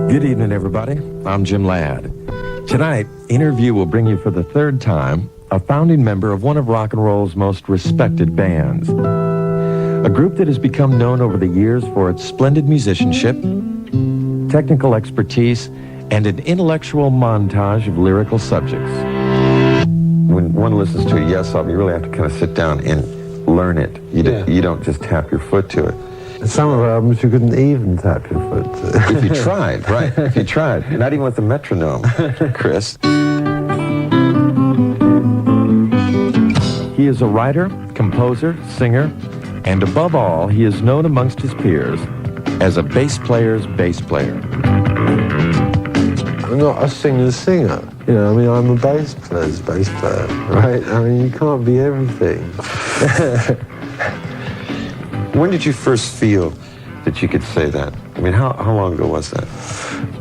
Good evening, everybody. I'm Jim Ladd. Tonight, Innverview will bring you for the third time a founding member of one of rock and roll's most respected bands. A group that has become known over the years for its splendid musicianship, technical expertise, and an intellectual montage of lyrical subjects. When one listens to a Yes album, you really have to kind of sit down and learn it. You don't just tap your foot to it. Some of our albums you couldn't even tap your foot to. If you tried, right. If you tried. Not even with the metronome, Chris. He is a writer, composer, singer, and above all, he is known amongst his peers as a bass player's bass player. I'm not a singer's singer. You know, I mean, I'm a bass player's bass player, right? I mean, you can't be everything. When did you first feel that you could say that? I mean, how long ago was that?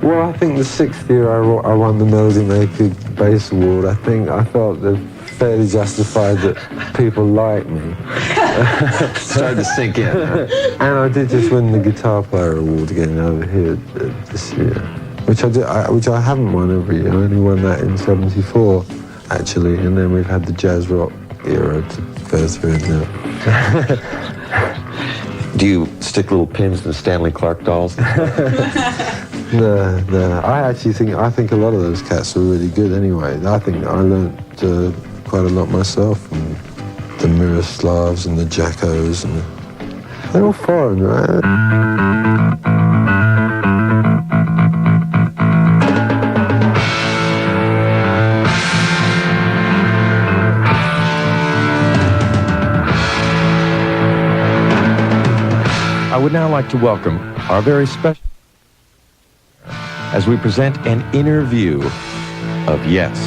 Well, I think the 6th year I won the Melody Maker Bass Award, I felt that fairly justified that people like me. Started to sink in. Huh? And I did just win the Guitar Player Award again over here this year, which I haven't won every year. I only won that in '74, actually, and then we've had the jazz rock era to go through now. Do you stick little pins in Stanley Clarke dolls? No. I think a lot of those cats are really good anyway. I think I learnt quite a lot myself from the Miroslavs and the Jackos, and they're all foreign, right? I would now like to welcome our very special as we present an Innverview of Yes.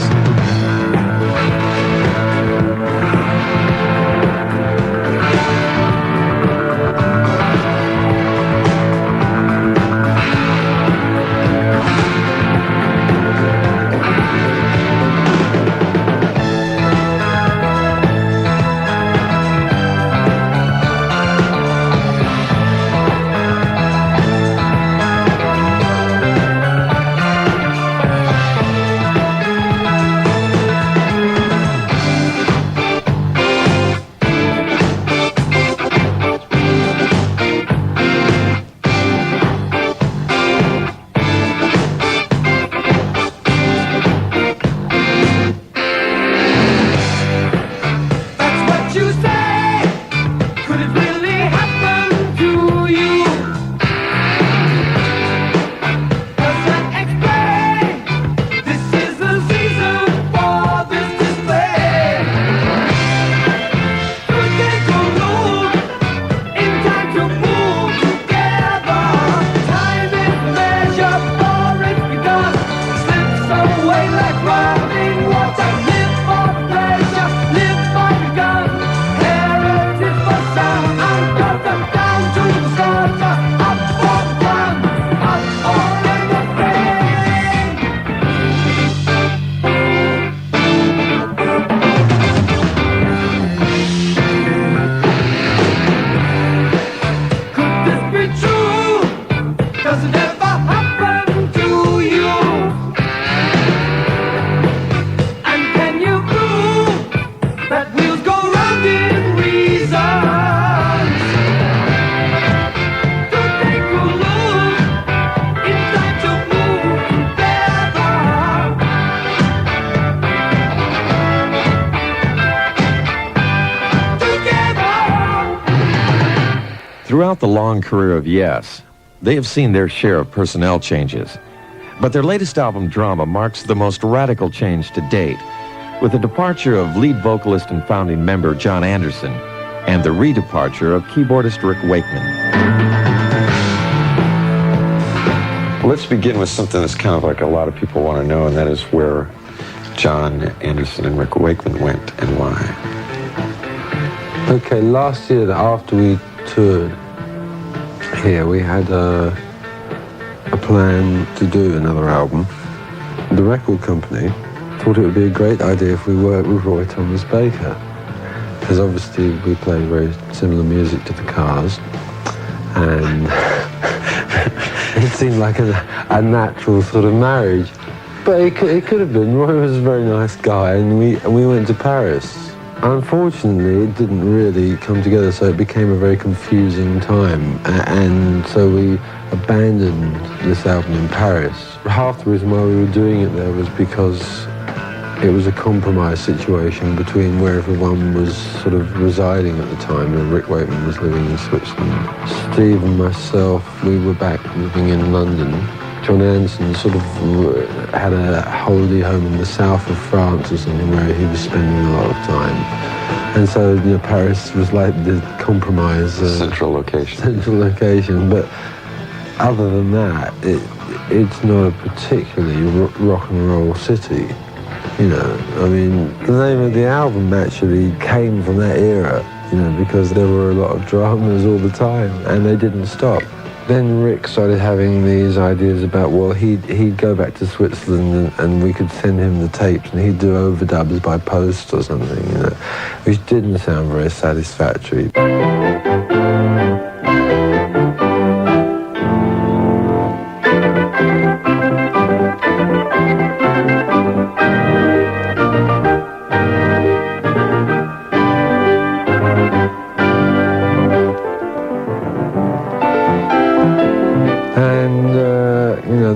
Throughout the long career of Yes, they have seen their share of personnel changes. But their latest album, Drama, marks the most radical change to date, with the departure of lead vocalist and founding member John Anderson and the redeparture of keyboardist Rick Wakeman. Let's begin with something that's kind of like a lot of people want to know, and that is where John Anderson and Rick Wakeman went and why. Okay, last year after we toured here, we had a plan to do another album. The record company thought it would be a great idea if we worked with Roy Thomas Baker. because obviously we play very similar music to the Cars, and it seemed like a natural sort of marriage. But it could have been. Roy was a very nice guy, and we went to Paris. Unfortunately, it didn't really come together, so it became a very confusing time, and so we abandoned this album in Paris. Half the reason why we were doing it there was because it was a compromise situation between where everyone was sort of residing at the time. Rick Wakeman was living in Switzerland. Steve and myself, we were back living in London. John Anderson sort of had a holiday home in the south of France or something where he was spending a lot of time. And so, you know, Paris was like the compromise. Central location. Central location. But other than that, it's not a particularly rock and roll city. You know, I mean, the name of the album actually came from that era, you know, because there were a lot of dramas all the time, and they didn't stop. Then Rick started having these ideas about, well, he'd go back to Switzerland and we could send him the tapes and he'd do overdubs by post or something, you know, which didn't sound very satisfactory.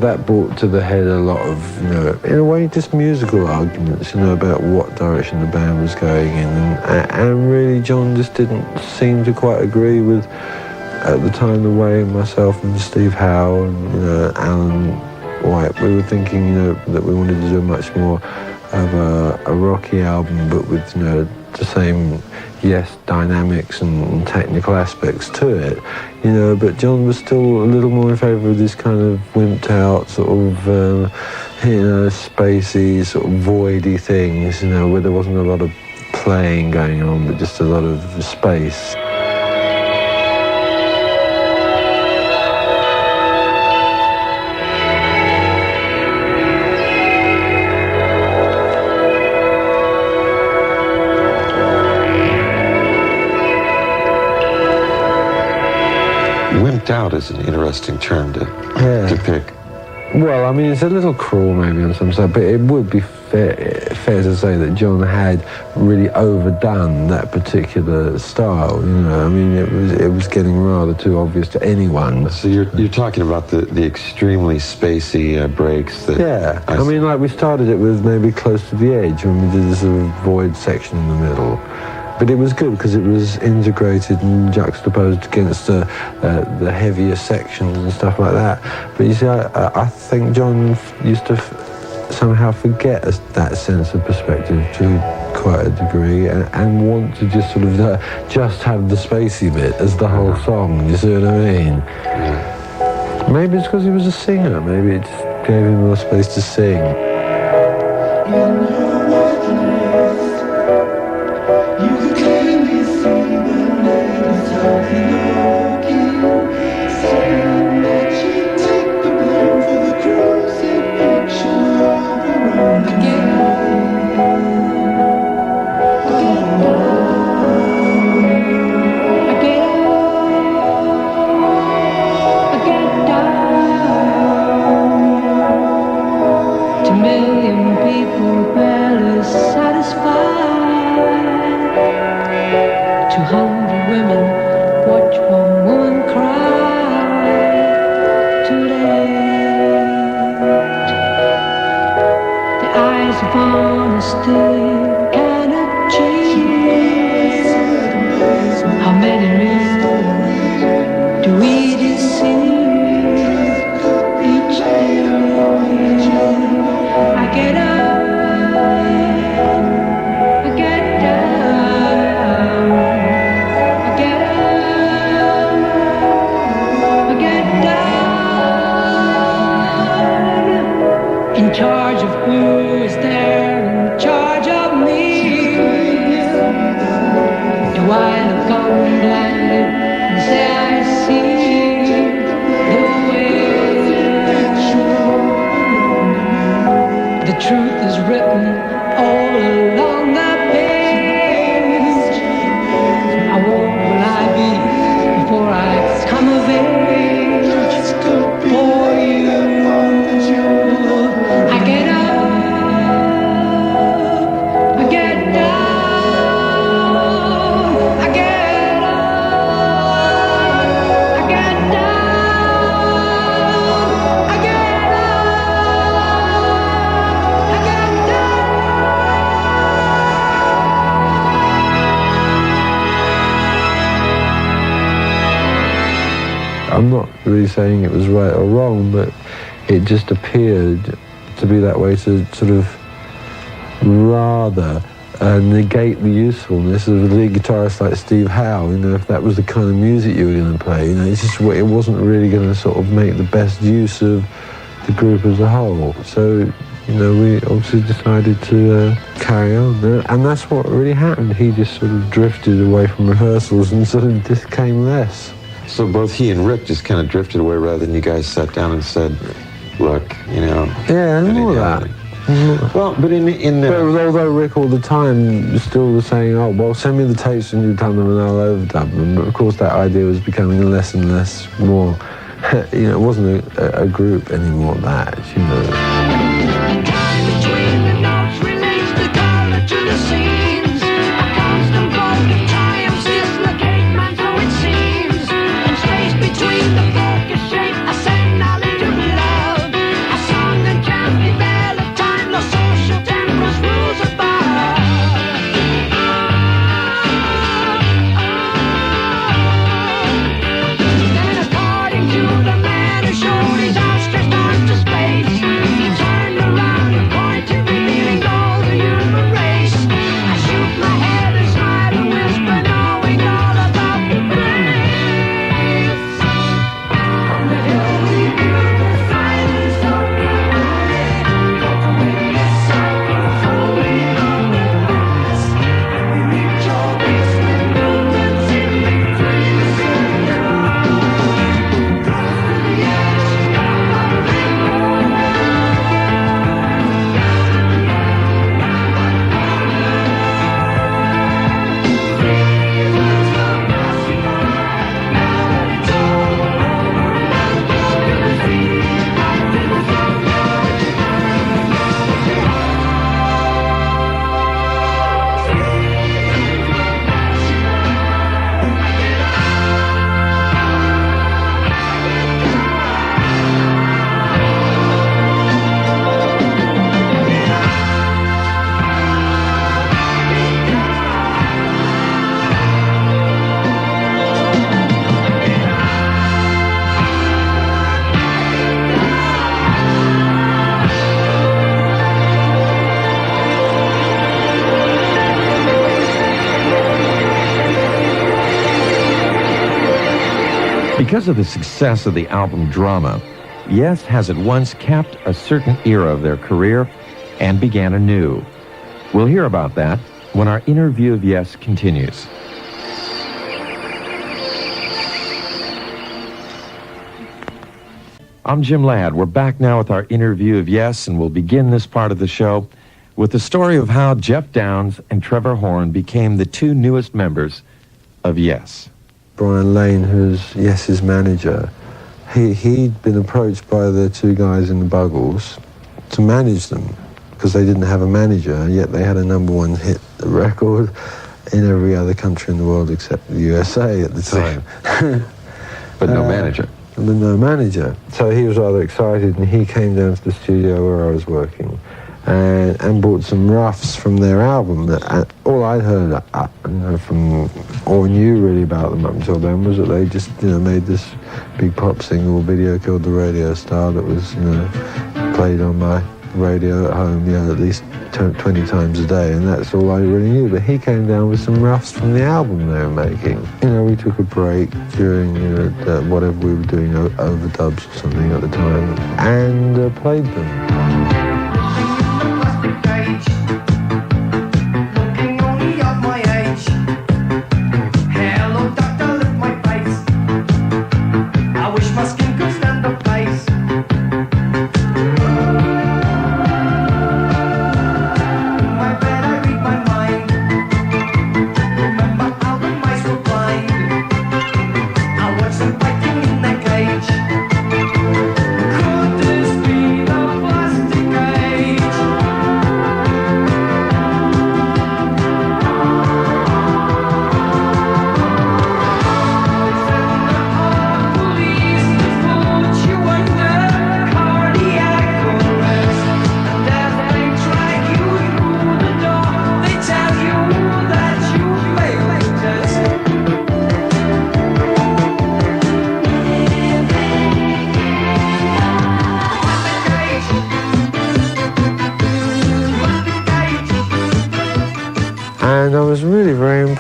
That brought to the head a lot of, you know, in a way, just musical arguments, you know, about what direction the band was going in. And really, John just didn't seem to quite agree with, at the time, the way myself and Steve Howe and, you know, Alan White, we were thinking, you know, that we wanted to do much more of a rocky album, but with, you know, the same, yes, dynamics and technical aspects to it, you know, but John was still a little more in favour of this kind of wimped out sort of, you know, spacey, sort of voidy things, you know, where there wasn't a lot of playing going on, but just a lot of space. Wimped out is an interesting term to pick. Well, I mean, it's a little cruel maybe on some side, but it would be fair to say that John had really overdone that particular style. You know, I mean, it was getting rather too obvious to anyone. So you're talking about the extremely spacey breaks that. Yeah, I mean, like we started it with maybe Close to the Edge when we did this sort of void section in the middle. But it was good because it was integrated and juxtaposed against the heavier sections and stuff like that. But you see, I think John used to somehow forget that sense of perspective to quite a degree and want to just sort of just have the spacey bit as the whole song. You see what I mean? Yeah. Maybe it's because he was a singer. Maybe it just gave him more space to sing. Why look on blindly and say I see? I'm not really saying it was right or wrong, but it just appeared to be that way to sort of rather negate the usefulness of a lead guitarist like Steve Howe. You know, if that was the kind of music you were going to play, you know, it's just it wasn't really going to sort of make the best use of the group as a whole. So, you know, we obviously decided to carry on, and that's what really happened. He just sort of drifted away from rehearsals and sort of just came less. So both he and Rick just kind of drifted away rather than you guys sat down and said, look, you know. Yeah, and all that. Well, but although Rick all the time still was saying, oh, well, send me the tapes when you've done them and I'll overdub them. But of course that idea was becoming less and less more, you know, it wasn't a group anymore, that, you know. Because of the success of the album Drama, Yes has at once capped a certain era of their career and began anew. We'll hear about that when our interview of Yes continues. I'm Jim Ladd. We're back now with our interview of Yes, and we'll begin this part of the show with the story of how Jeff Downes and Trevor Horn became the two newest members of Yes. Brian Lane, who's Yes's manager, he'd been approached by the two guys in the Buggles to manage them because they didn't have a manager, and yet they had a #1 hit record in every other country in the world except the USA at the time. But no manager. With no manager. So he was rather excited, and he came down to the studio where I was working and brought some roughs from their album. All I'd heard from, or knew really about them up until then, was that they just, made this big pop single, Video Killed the Radio Star, that was, played on my radio at home, at least 20 times a day, and that's all I really knew. But he came down with some roughs from the album they were making. We took a break during, whatever we were doing, overdubs or something at the time, and played them.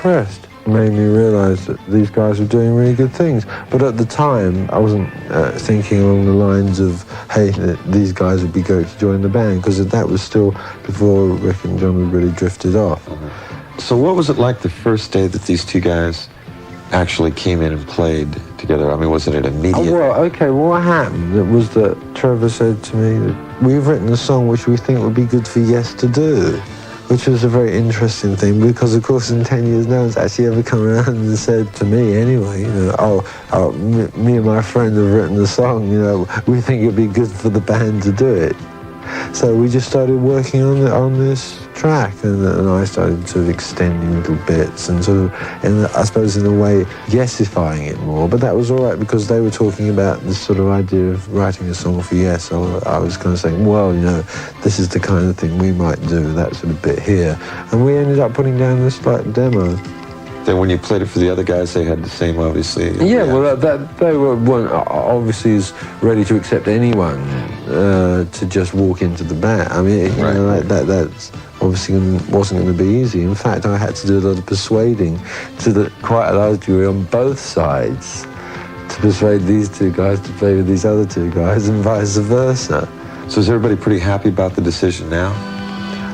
impressed. It made me realise that these guys were doing really good things. But at the time, I wasn't thinking along the lines of, hey, these guys would be great to join the band, because that was still before Rick and John had really drifted off. So what was it like the first day that these two guys actually came in and played together? I mean, wasn't it immediate? What happened was that Trevor said to me that we've written a song which we think would be good for Yes to do, which was a very interesting thing, because of course in 10 years no one's actually ever come around and said to me anyway, me and my friend have written a song, we think it'd be good for the band to do it. So we just started working on this track, and I started sort of extending little bits and sort of, I suppose in a way, yesifying it more. But that was all right, because they were talking about this sort of idea of writing a song for Yes. So I was kind of saying, well, this is the kind of thing we might do, that sort of bit here. And we ended up putting down this demo. Then when you played it for the other guys, they had the same, obviously. Yeah, well, they weren't obviously as ready to accept anyone to just walk into the band. I mean, that's obviously wasn't going to be easy. In fact, I had to do a lot of persuading quite a large degree on both sides to persuade these two guys to play with these other two guys, and vice versa. So is everybody pretty happy about the decision now?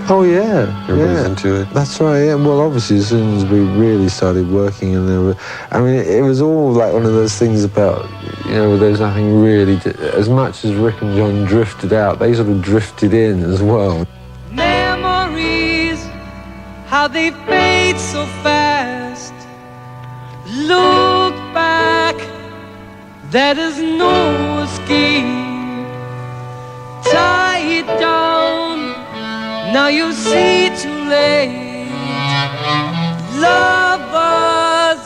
Oh, yeah. Everybody's into it? That's right, yeah. Well, obviously, as soon as we really started working, and it was all like one of those things about, there's nothing really as much as Rick and John drifted out, they sort of drifted in as well. Memories, how they fade so fast. Look back, there is no escape. Tie it down, now you see too late. Lovers,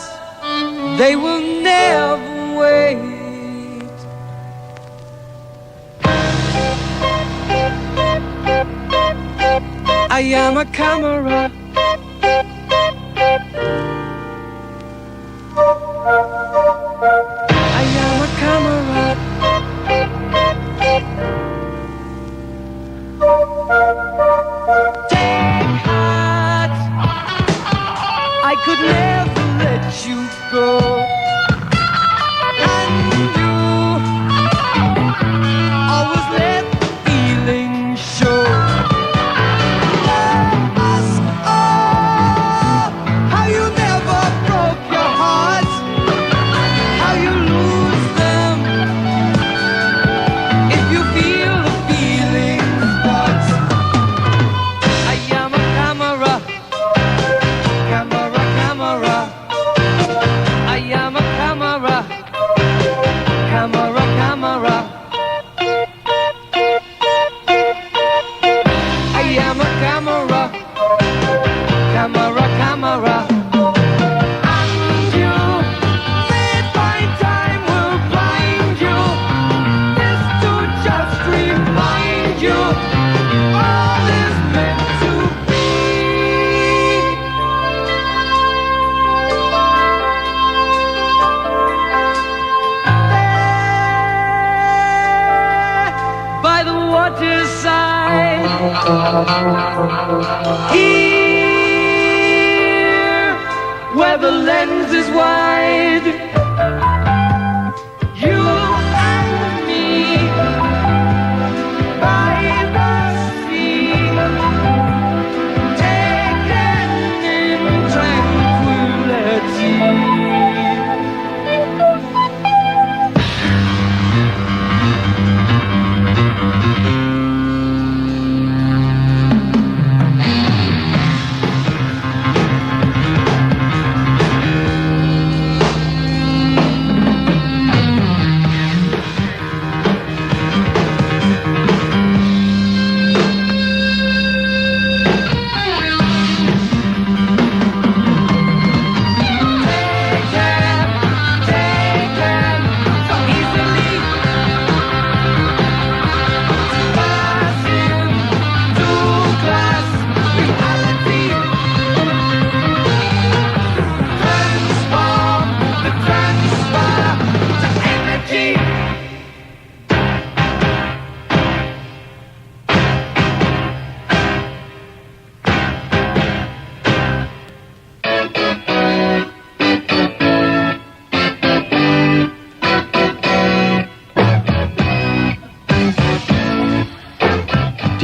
they will never wait. I am a camera. I am a camera. Take heart, I could never let you go. And you always let the feeling show. How you never broke your heart, how you lose them if you feel the feelings. But I am a camera, camera, camera. I am a camera, camera, camera. I am a camera, camera, camera. And you may find time will blind you. This to just remind you all is meant to be. There, by the waterside, here, where the lens is wide, you and me, by the sea, taken in tranquility.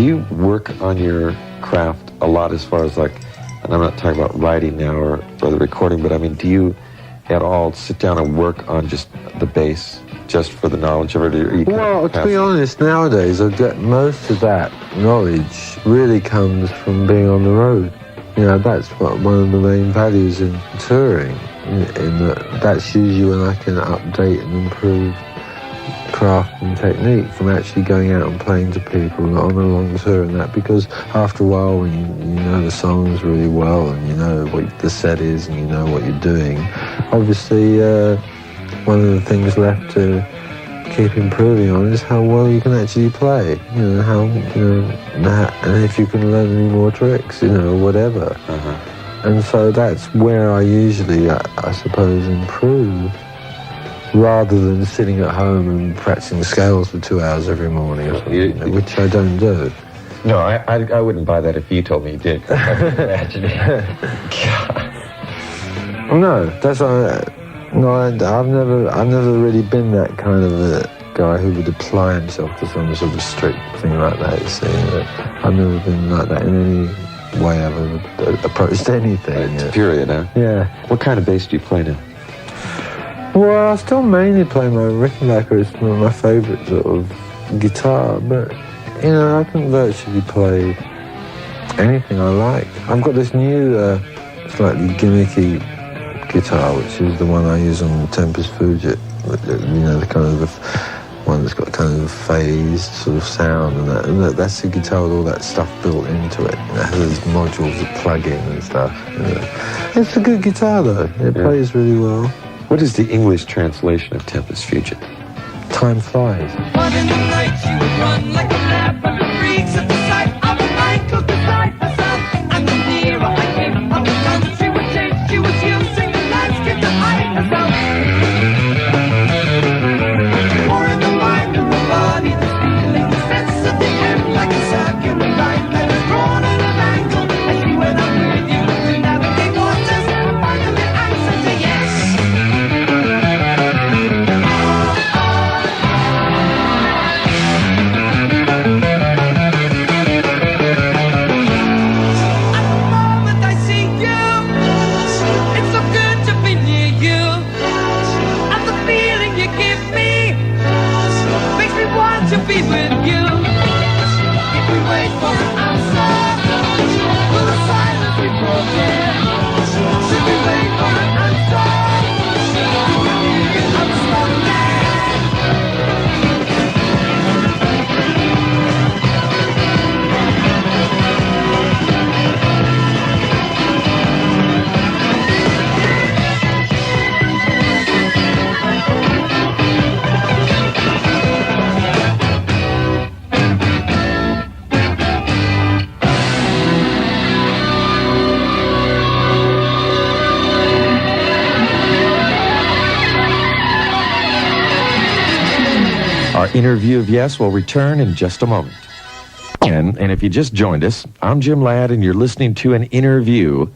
you work on your craft a lot as far as like, and I'm not talking about writing now or the recording, but I mean, do you at all sit down and work on just the bass, just for the knowledge of it? Or you Well, to be honest, nowadays I get most of that knowledge really comes from being on the road. You know, that's one of the main values in touring. In that's usually when I can update and improve craft and technique from actually going out and playing to people on a long tour and that, because after a while when you know the songs really well and you know what the set is and you know what you're doing, obviously one of the things left to keep improving on is how well you can actually play, you know, how, you know, and if you can learn any more tricks, you know, whatever. And so that's where I usually, I suppose, improve, rather than sitting at home and practicing scales for 2 hours every morning or something, which I don't do. No, I wouldn't buy that if you told me you did. I can imagine. No, that's no. I've never really been that kind of a guy who would apply himself to some sort of strict thing like that. You see, I've never been like that in any way I've ever approached anything. It's period, huh? Yeah. What kind of bass do you play now? Well, I still mainly play my Rickenbacker. It's my favourite sort of guitar, but you know, I can virtually play anything I like. I've got this new, slightly gimmicky guitar, which is the one I use on the Tempest Fugit. You know, the kind of one that's got kind of a phased sort of sound, and that's the guitar with all that stuff built into it. It has these modules that plug in and stuff. You know. It's a good guitar though. It plays really well. What is the English translation of Tempest Fugit? Time flies. But in the night she would run like a lab, but the freaks at the sight of a Michael beside herself. And the nearer I came, how the tongue she would change. She was using the landscape to hide herself. Or in the mind of the body, the feeling, the sense of the end, like a circular line that is drawn at an angle. As she went up with you to navigate waters, finally answered to yes. To be with you. If we wait for an answer, will the silence be broken? Should we wait for an answer? Do we leave it unspoken? Our interview of Yes will return in just a moment. And if you just joined us, I'm Jim Ladd, and you're listening to an interview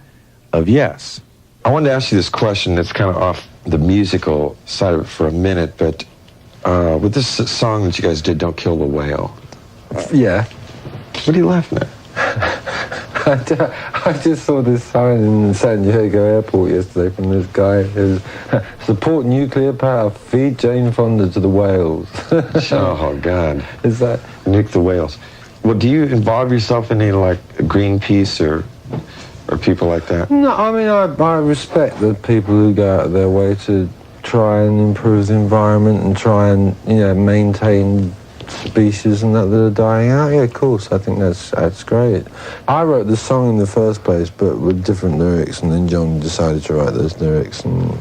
of Yes. I wanted to ask you this question that's kind of off the musical side of it for a minute, but with this song that you guys did, Don't Kill the Whale, Yeah. what are you laughing at? I just saw this sign in San Diego airport yesterday from this guy who's support nuclear power, feed Jane Fonda to the whales. Oh, God. Is that? Nuke the whales. Well, do you involve yourself in any, like, Greenpeace or people like that? No, I mean, I respect the people who go out of their way to try and improve the environment and try and, you know, maintain species and that are dying out. Yeah, of course, I think that's great. I wrote the song in the first place, but with different lyrics, and then John decided to write those lyrics, and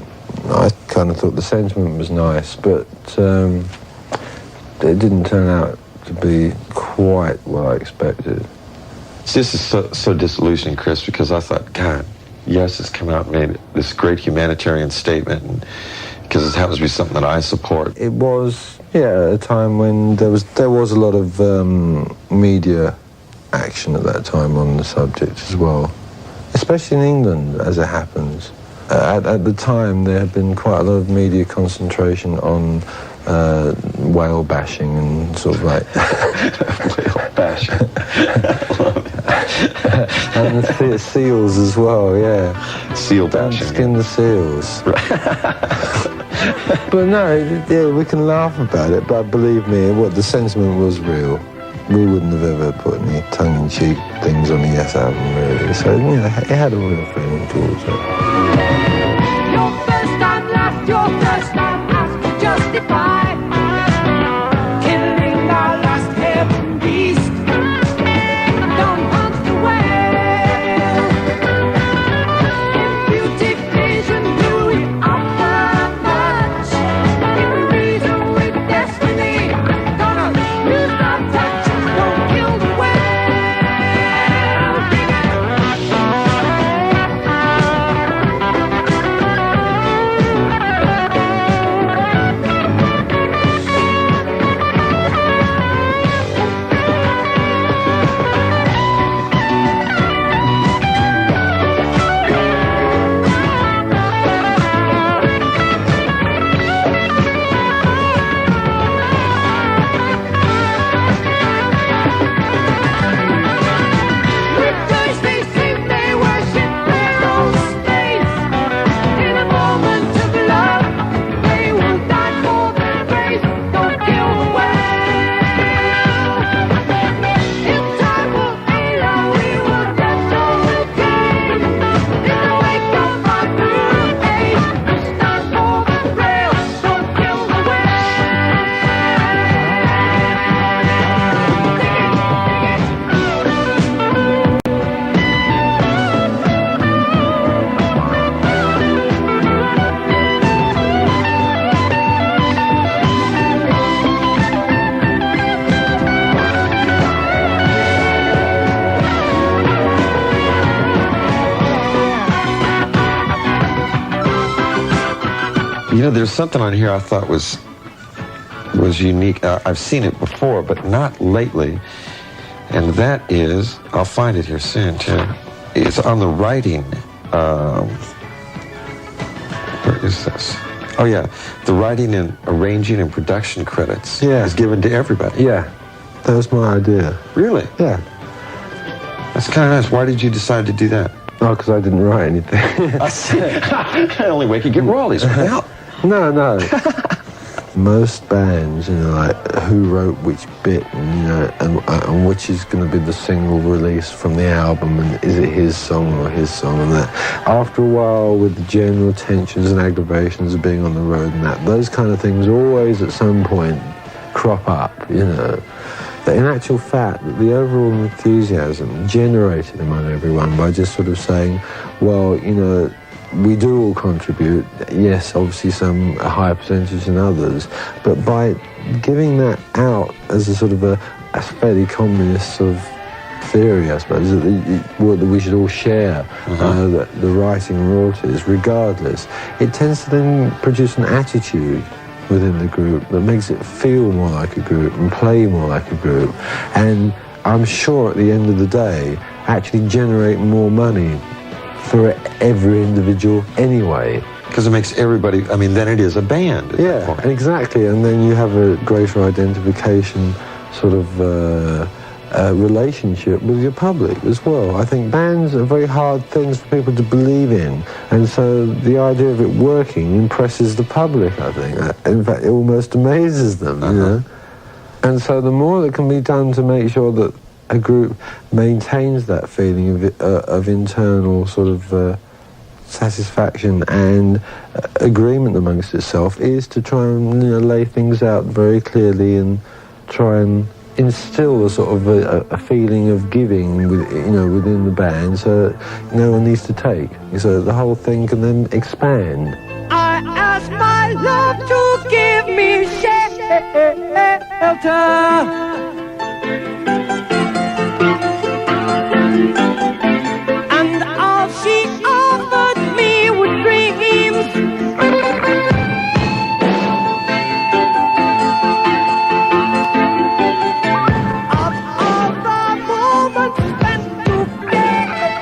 I kind of thought the sentiment was nice, but it didn't turn out to be quite what I expected. This is so disillusioning, Chris, because I thought, God, Yes has come out and made this great humanitarian statement, and because it happens to be something that I support. It was, yeah, at a time when there was a lot of media action at that time on the subject as well, especially in England, as it happens. At the time, there had been quite a lot of media concentration on whale bashing and sort of like bashing. And the seals as well, yeah. Seal Don't bashing. skin the seals. But no, yeah, we can laugh about it, but believe me, what the sentiment was real. We wouldn't have ever put any tongue-in-cheek things on the Yes album, really. So, you know, it had a real feeling towards it. Your first time last, your first time last, justify killing our last heaven beast. Don't hunt the whale. If you take vision, do we offer much? If we reason with destiny, gonna lose our touch. Don't kill the whale. Rejoice, they sing, they worship their own states. In a moment of love, they will die for their grace. Don't kill the whale. In time of Ela, we will dance all the game. In the wake of our new age, we stand for the rail. Don't kill the You know, there's something on here I thought was unique. I've seen it before, but not lately. And that is, I'll find it here soon, too. It's on the writing. Where is this? Oh, yeah. The writing and arranging and production credits Yeah. is given to everybody. Yeah, that was my idea. Really? Yeah. That's kind of nice. Why did you decide to do that? Oh, because I didn't write anything. The only way you could get royalties without. No. Most bands, you know, like who wrote which bit, and you know, and which is going to be the single release from the album, and is it his song or his song, and that. After a while, with the general tensions and aggravations of being on the road and that, those kind of things always at some point crop up, you know. But in actual fact, the overall enthusiasm generated among everyone by just sort of saying, well, you know, we do all contribute, yes, obviously some a higher percentage than others, but by giving that out as a sort of a fairly communist sort of theory, I suppose, that we should all share the writing royalties regardless, it tends to then produce an attitude within the group that makes it feel more like a group and play more like a group, and I'm sure at the end of the day actually generate more money for every individual anyway. Because it makes everybody, I mean, then it is a band at that Yeah, point. exactly, and then you have a greater identification sort of relationship with your public as well. I think bands are very hard things for people to believe in, and so the idea of it working impresses the public, I think. In fact, it almost amazes them, you know. And so the more that can be done to make sure that a group maintains that feeling of internal sort of satisfaction and agreement amongst itself is to try and, you know, lay things out very clearly and try and instill a sort of a feeling of giving, within the band, so no one needs to take. So the whole thing can then expand. I ask my love to give me shelter. And all she offered me were dreams. Of all the moments spent together.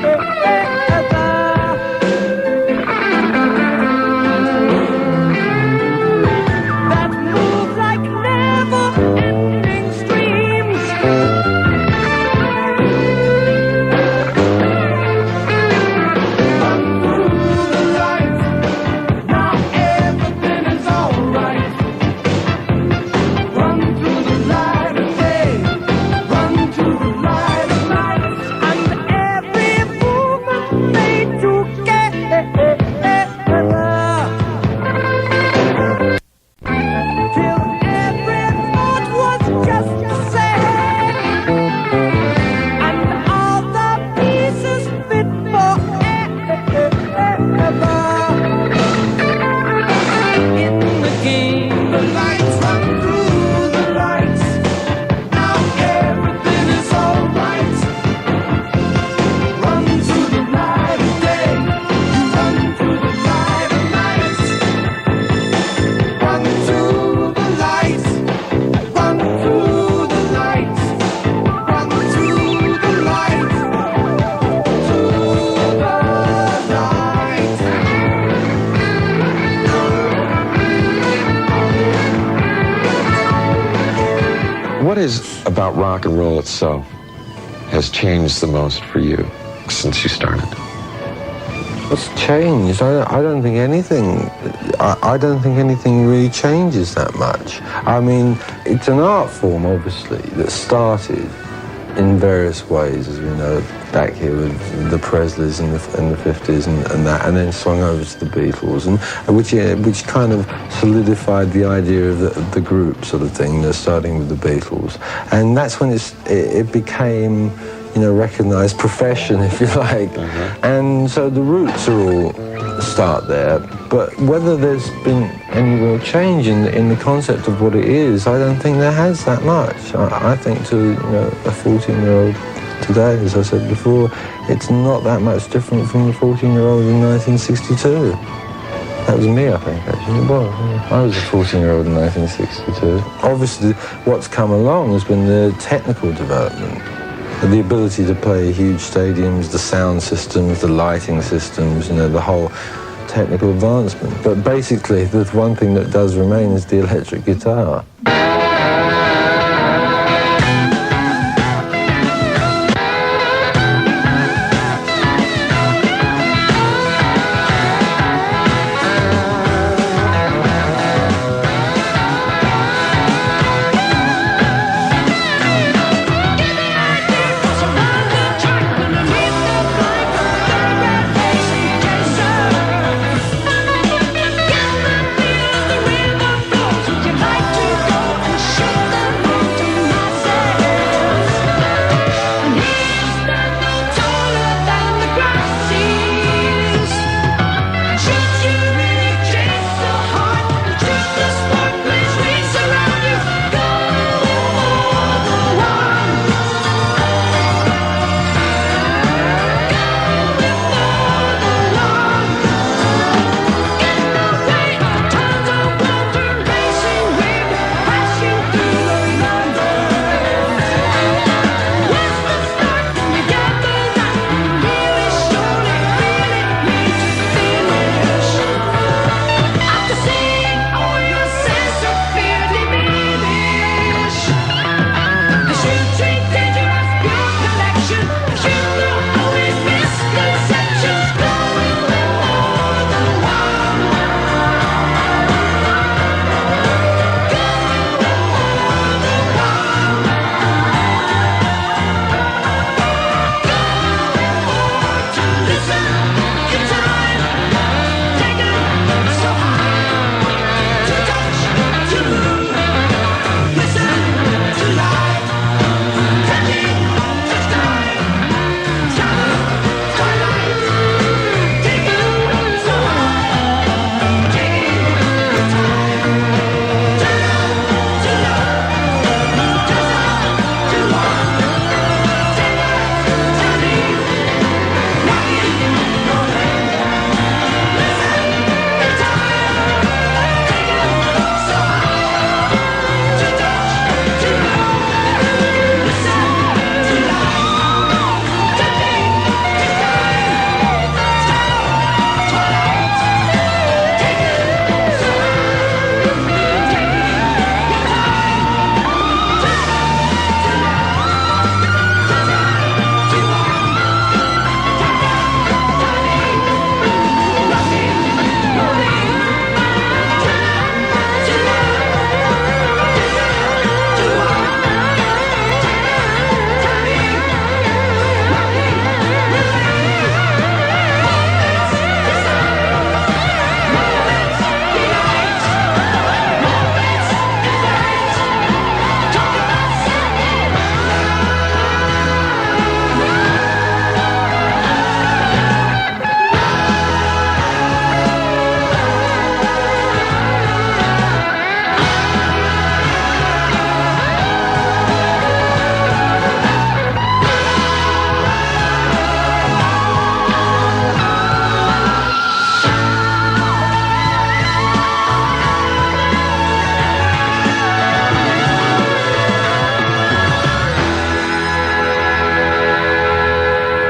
That move like never-ending stream. What is about rock and roll itself has changed the most for you since you started? What's changed? I don't think anything. I don't think anything really changes that much. I mean, it's an art form, obviously, that started in various ways, as we know, back here with the Presleys in the 50s and that, and then swung over to the Beatles, and which kind of solidified the idea of the group sort of thing, starting with the Beatles, and that's when it became, recognized profession, if you like. And so the roots are all start there, but whether there's been any real change in the concept of what it is, I don't think there has that much. I think to a 14-year-old today, as I said before, it's not that much different from the 14-year-old in 1962. That was me, I think, actually. Well, I was a 14-year-old in 1962. Obviously, what's come along has been the technical development. The ability to play huge stadiums, the sound systems, the lighting systems, the whole technical advancement. But basically, the one thing that does remain is the electric guitar.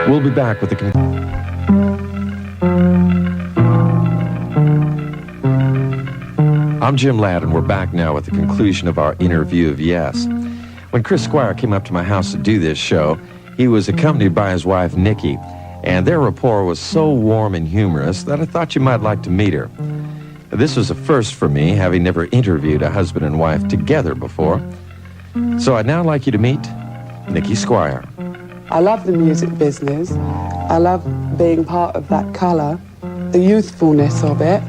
We'll be back with the I'm Jim Ladd, and we're back now with the conclusion of our interview of Yes. When Chris Squire came up to my house to do this show, he was accompanied by his wife, Nikki, and their rapport was so warm and humorous that I thought you might like to meet her. This was a first for me, having never interviewed a husband and wife together before. So I'd now like you to meet Nikki Squire. I love the music business. I love being part of that colour, the youthfulness of it.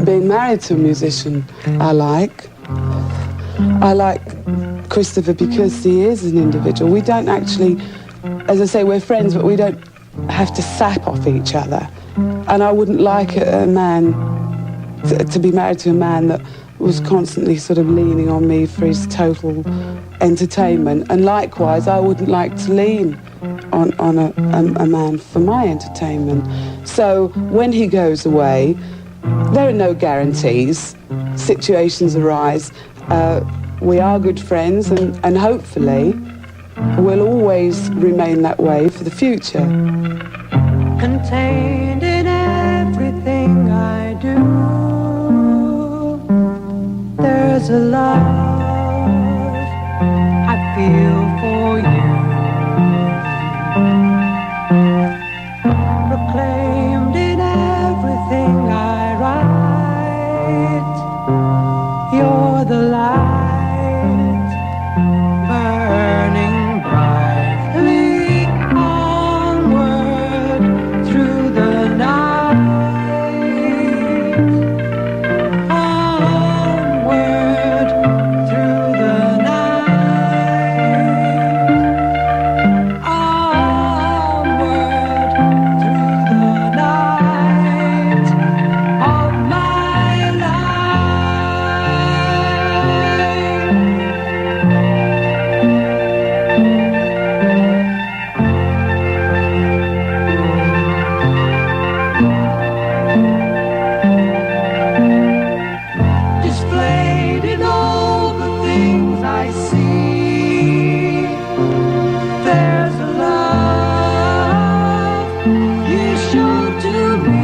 Being married to a musician, I like. I like Christopher because he is an individual. We don't actually, as I say, we're friends, but we don't have to sap off each other. And I wouldn't like a man to be married to a man that was constantly sort of leaning on me for his total entertainment. And likewise, I wouldn't like to lean on a man for my entertainment. So when he goes away, there are no guarantees. Situations arise. We are good friends, and hopefully we'll always remain that way for the future. Contained in everything I do, there's a love I feel for you. Proclaimed in everything I write, you're the light burning brightly onward through the night, onward through the night, onward through the night of my displayed in all the things I see. There's a love you show to me,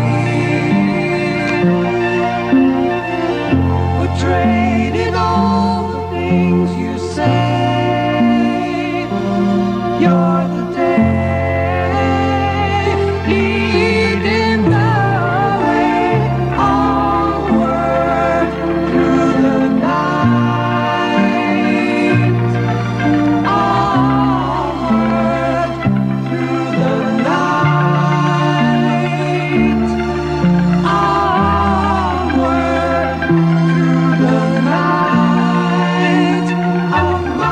portrayed in all the things you say. You're the day, leading the way onward through the night, onward through the night, onward through the night of my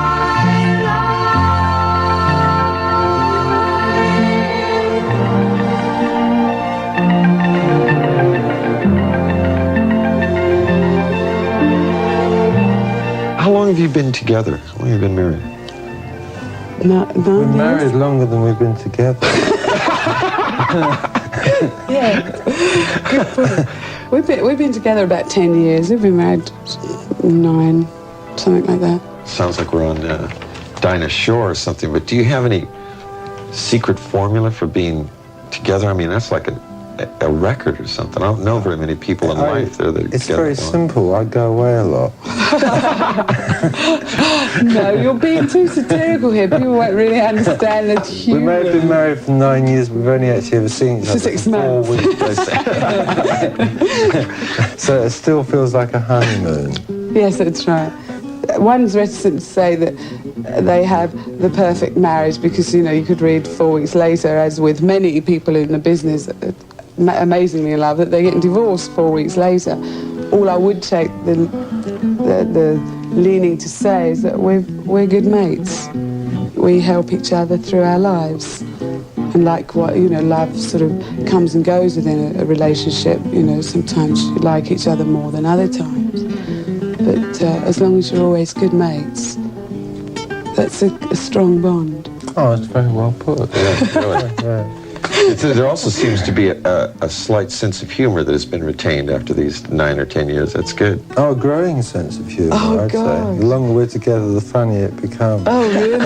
How long have you been together? How long have you been married? We've been married longer than we've been together. Yeah, good point. We've been together about 10 years. We've been married 9, something like that. Sounds like we're on Dinah Shore or something, but do you have any secret formula for being together? I mean, that's like a record or something. I don't know very many people in life that are It's together very long. simple. I go away a lot. No, you're being too satirical here. People won't really understand the We humour. may have been married for 9 years. We've only actually ever seen each other For 6 for 4 months. weeks. So it still feels like a honeymoon. Yes, that's right. One's reticent to say that they have the perfect marriage because, you know, you could read 4 weeks later, as with many people in the business, amazingly in love, that they're getting divorced 4 weeks later. All I would take the leaning to say is that we're good mates. We help each other through our lives. And like what, you know, love sort of comes and goes within a relationship. You know, sometimes you like each other more than other times. But as long as you're always good mates, that's a strong bond. Oh, it's very well put. Yeah. There also seems to be a slight sense of humor that has been retained after these 9 or 10 years. That's good. Oh, a growing sense of humour, Oh, I'd say. gosh. The longer we're together, the funnier it becomes. Oh, really?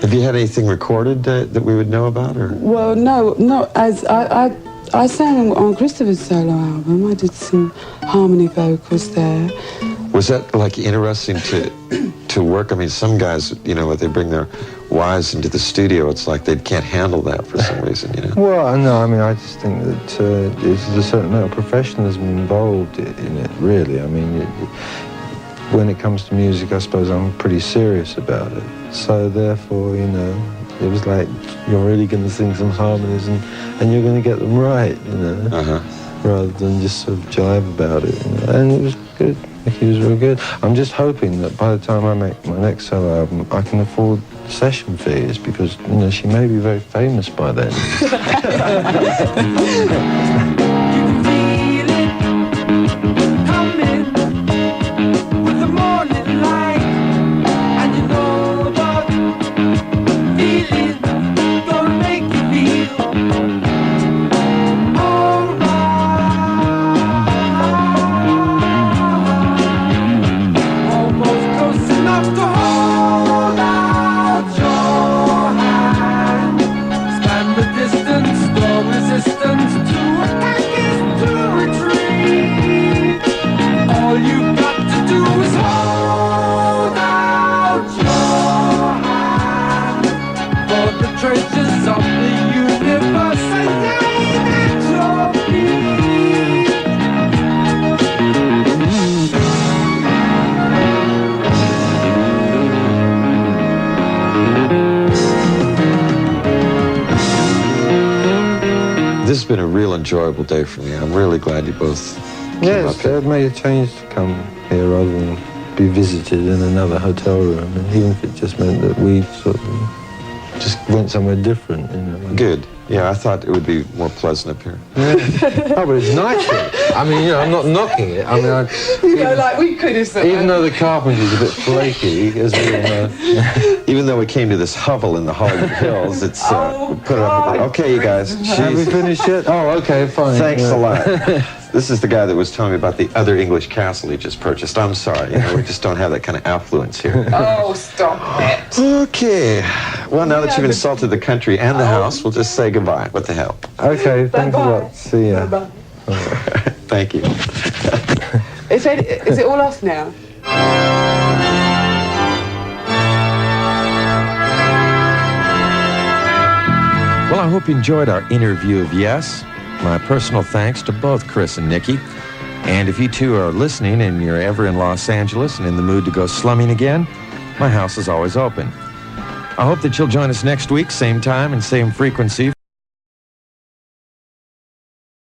Have you had anything recorded that we would know about? Or Well, no, not as I sang on Christopher's solo album. I did some harmony vocals there. Was that like interesting to work? I mean, some guys, you know, they bring their wives into the studio. It's like they can't handle that for some reason, you know. Well, no, I mean, I just think that there's a certain amount of professionalism involved in it, really. I mean, when it comes to music, I suppose I'm pretty serious about it. So therefore, you know, it was like, you're really going to sing some harmonies and you're going to get them right, you know, rather than just sort of jive about it, you know? And it was good. He was real good. I'm just hoping that by the time I make my next solo album, I can afford session fees, because, you know, she may be very famous by then. This has been a real enjoyable day for me. I'm really glad you both came up here. It made a change to come here rather than be visited in another hotel room, and even if it just meant that we sort of just went somewhere different, you know. Good. Yeah, I thought it would be more pleasant up here. Yeah. Oh, but it's nice here. I mean, you know, I'm not knocking it. I mean, You know, like we could have said. even though the carpentry's a bit flaky, as we all know. Even though we came to this hovel in the Hollywood Hills, it's we put it up. Okay, you guys. Have we Jeez. finished yet? Oh, okay, fine. Thanks yeah. a lot. This is the guy that was telling me about the other English castle he just purchased. I'm sorry, you know, we just don't have that kind of affluence here. Oh, stop it. Okay. Well, now that you've insulted the country and the house, we'll just say goodbye. What the hell? Okay, thanks a Bye-bye. lot. See ya. Bye-bye. Thank you. Is it all off now? Well, I hope you enjoyed our interview of Yes. My personal thanks to both Chris and Nikki. And if you two are listening and you're ever in Los Angeles and in the mood to go slumming again, my house is always open. I hope that you'll join us next week, same time and same frequency.